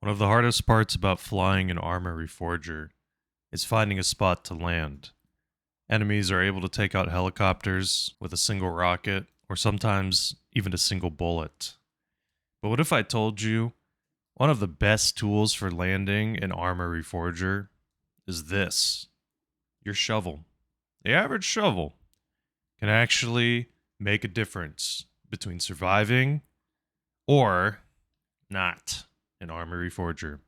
One of the hardest parts about flying an Arma Reforger is finding a spot to land. Enemies are able to take out helicopters with a single rocket, or sometimes even a single bullet. But what if I told you one of the best tools for landing an Arma Reforger is this? Your shovel. The average shovel can actually make a difference between surviving or not an Arma Reforger.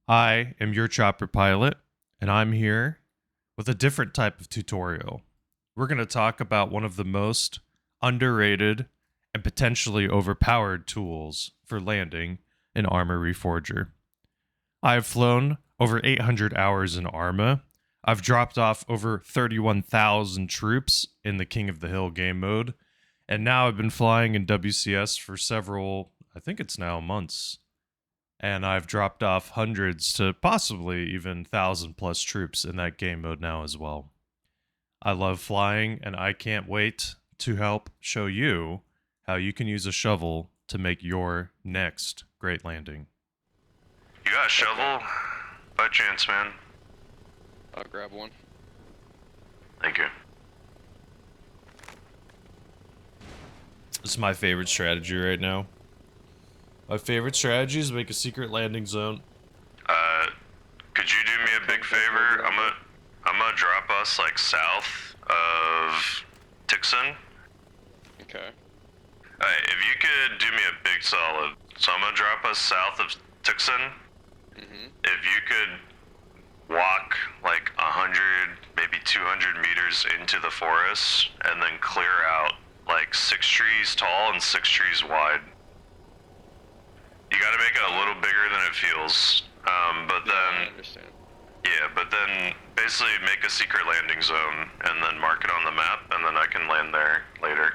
I am your chopper pilot, and I'm here with a different type of tutorial. We're going to talk about one of the most underrated and potentially overpowered tools for landing an Arma Reforger. I've flown over 800 hours in Arma. I've dropped off over 31,000 troops in the King of the Hill game mode, and now I've been flying in WCS for several, I think it's now months. And I've dropped off hundreds to possibly even 1,000 plus troops in that game mode now as well. I love flying, and I can't wait to help show you how you can use a shovel to make your next great landing. You got a shovel? By chance, man? I'll grab one. Thank you. This is my favorite strategy right now. My favorite strategy is make a secret landing zone. Could you do me a big favor? I'm gonna drop us like south of Tixon. Okay. If you could do me a big solid. So I'm gonna drop us south of Tixon. If you could walk like 100, maybe 200 meters into the forest and then clear out like 6 trees tall and 6 trees wide. You gotta make it a little bigger than it feels, but then, I understand. yeah, but then basically make a secret landing zone and then mark it on the map, and then I can land there later.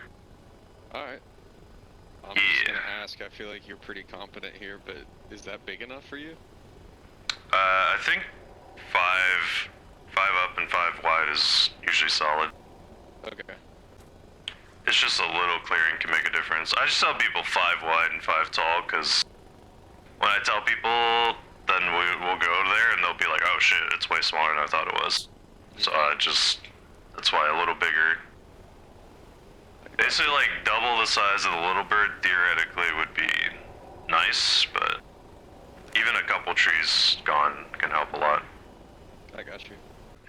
Alright. I'm just gonna ask, I feel like you're pretty competent here, but is that big enough for you? I think 5 up and 5 wide is usually solid. Okay. It's just a little clearing can make a difference. I just tell people 5 wide and 5 tall, because when I tell people, then we'll go there and they'll be like, oh shit, it's way smaller than I thought it was. So that's why a little bigger. Basically like double the size of the little bird theoretically would be nice, but even a couple trees gone can help a lot. I got you.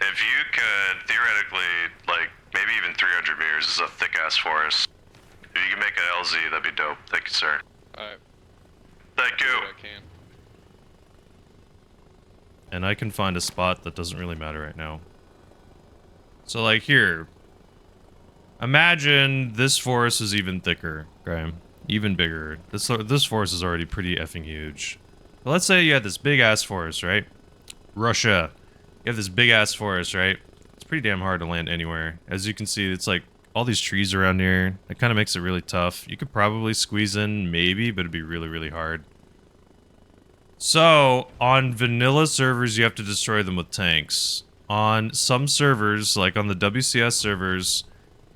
If you could theoretically, like maybe even 300 meters, this is a thick ass forest. If you can make an LZ, that'd be dope. Thank you, sir. Alright. Thank Do you. what I can. And I can find a spot that doesn't really matter right now. So like here, imagine this forest is even thicker, Graham. Even bigger. This forest is already pretty effing huge. But let's say you had this big ass forest, right? Russia. You have this big ass forest, right? It's pretty damn hard to land anywhere. As you can see, it's like all these trees around here. It kind of makes it really tough. You could probably squeeze in, maybe, but it'd be really, really hard. So, on vanilla servers, you have to destroy them with tanks. On some servers, like on the WCS servers,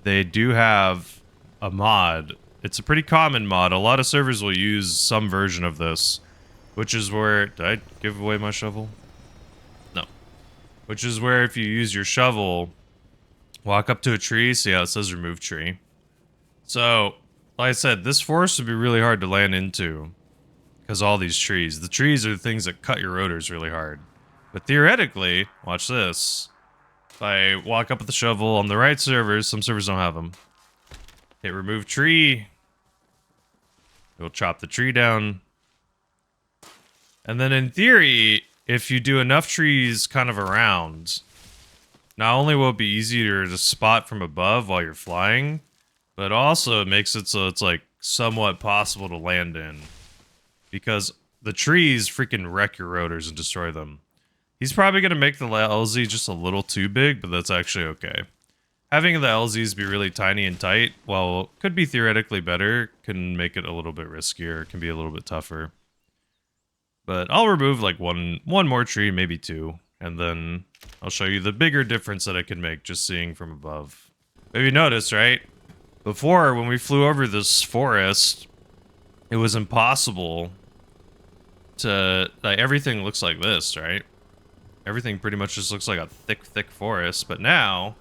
they do have a mod. It's a pretty common mod. A lot of servers will use some version of this. Which is where... Did I give away my shovel? No. Which is where if you use your shovel, walk up to a tree, see how it says remove tree. So, like I said, this forest would be really hard to land into. Because all these trees. The trees are the things that cut your rotors really hard. But theoretically, watch this. If I walk up with the shovel on the right servers, some servers don't have them. Hit remove tree. It'll chop the tree down. And then in theory, if you do enough trees kind of around, not only will it be easier to spot from above while you're flying, but also it makes it so it's like somewhat possible to land in. Because the trees freaking wreck your rotors and destroy them. He's probably going to make the LZ just a little too big, but that's actually okay. Having the LZs be really tiny and tight, while could be theoretically better, can make it a little bit riskier, can be a little bit tougher. But I'll remove like one more tree, maybe 2, and then I'll show you the bigger difference that I can make just seeing from above. Maybe you noticed, right? Before, when we flew over this forest, it was impossible to like everything looks like this, right? Everything pretty much just looks like a thick forest, but now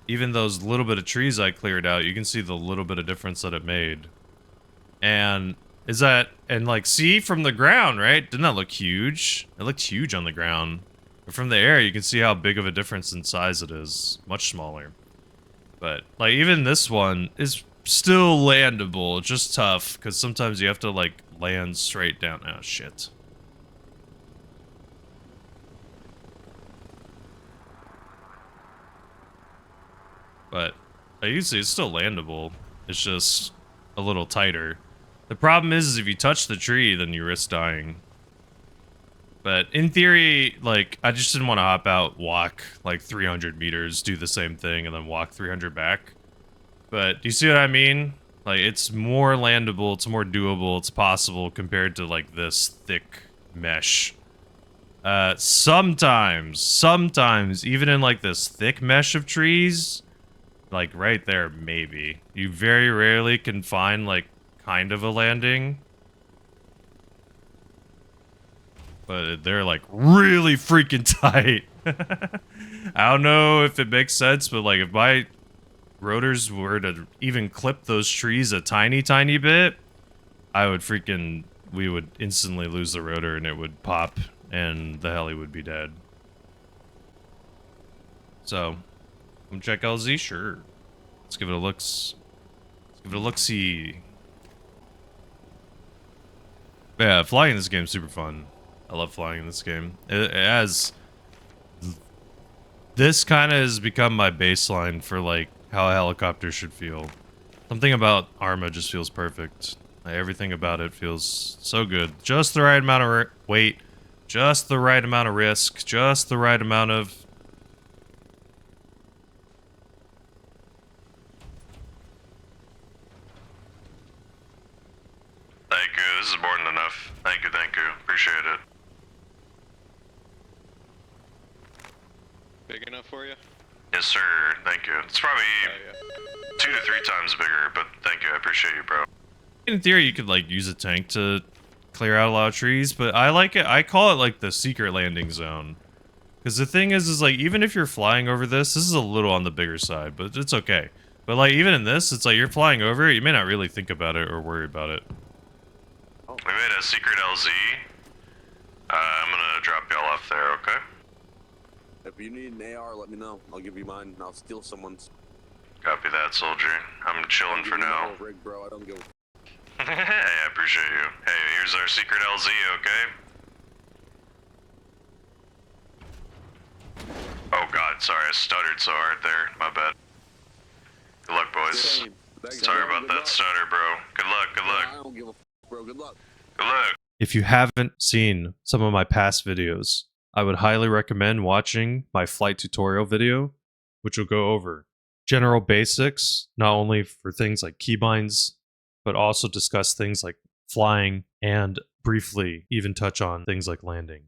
even those little bit of trees I cleared out, you can see the little bit of difference that it made. And like, see from the ground, right? Didn't that look huge? It looked huge on the ground. But from the air, you can see how big of a difference in size it is. Much smaller. But, like, even this one is still landable. Just tough, because sometimes you have to, like, land straight down. Oh, shit. But, usually it's still landable. It's just a little tighter. The problem is if you touch the tree, then you risk dying. But in theory, like, I just didn't want to hop out, walk like 300 meters, do the same thing, and then walk 300 back. But do you see what I mean? Like, it's more landable, it's more doable, it's possible compared to like this thick mesh. Sometimes, even in like this thick mesh of trees, like right there, maybe. You very rarely can find like kind of a landing. But they're like really freaking tight. I don't know if it makes sense, but like if my rotors were to even clip those trees a tiny bit, we would instantly lose the rotor and it would pop and the heli would be dead. So, come check LZ, sure. Let's give it a looks. Let's give it a look-see. Yeah, flying in this game is super fun. I love flying in this game. It has... This kind of has become my baseline for, like, how a helicopter should feel. Something about Arma just feels perfect. Like, everything about it feels so good. Just the right amount of weight. Just the right amount of risk. Just the right amount of... Thank you. This is more than enough. Thank you. Appreciate it. Big enough for you? Yes, sir. Thank you. It's probably 2 to 3 times bigger, but thank you. I appreciate you, bro. In theory, you could, like, use a tank to clear out a lot of trees, but I like it. I call it, like, the secret landing zone. Because the thing is, like, even if you're flying over this is a little on the bigger side, but it's okay. But, like, even in this, it's like you're flying over it, you may not really think about it or worry about it. We made a secret LZ. I'm gonna drop y'all off there, okay? If you need an AR, let me know. I'll give you mine and I'll steal someone's. Copy that, soldier. I'm chilling for now. Rig, bro. I don't give a... Hey, I appreciate you. Hey, here's our secret LZ, okay? Oh god, sorry, I stuttered so hard there. My bad. Good luck, boys. Sorry about that stutter, bro. Good luck, good luck. I don't give a bro. Good luck. Good luck. If you haven't seen some of my past videos, I would highly recommend watching my flight tutorial video, which will go over general basics, not only for things like keybinds, but also discuss things like flying and briefly even touch on things like landing.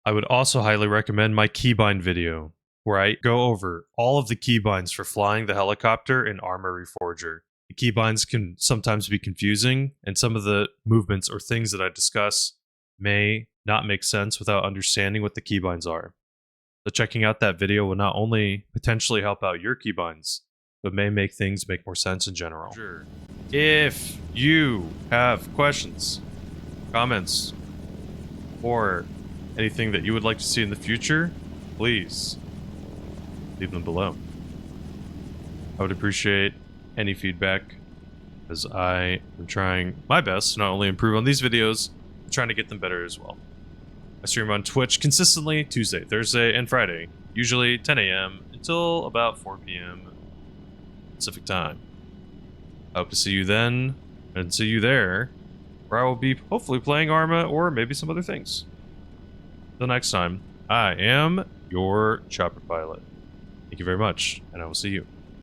I would also highly recommend my keybind video, where I go over all of the keybinds for flying the helicopter in Arma Reforger. The keybinds can sometimes be confusing, and some of the movements or things that I discuss may not make sense without understanding what the keybinds are. So checking out that video will not only potentially help out your keybinds, but may make things make more sense in general. Sure. If you have questions, comments, or anything that you would like to see in the future, please leave them below. I would appreciate any feedback, as I am trying my best to not only improve on these videos, but trying to get them better as well. I stream on Twitch consistently Tuesday, Thursday, and Friday, usually 10 a.m. until about 4 p.m. Pacific time. I hope to see you then, and see you there, where I will be hopefully playing Arma or maybe some other things. Until next time, I am your chopper pilot. Thank you very much, and I will see you.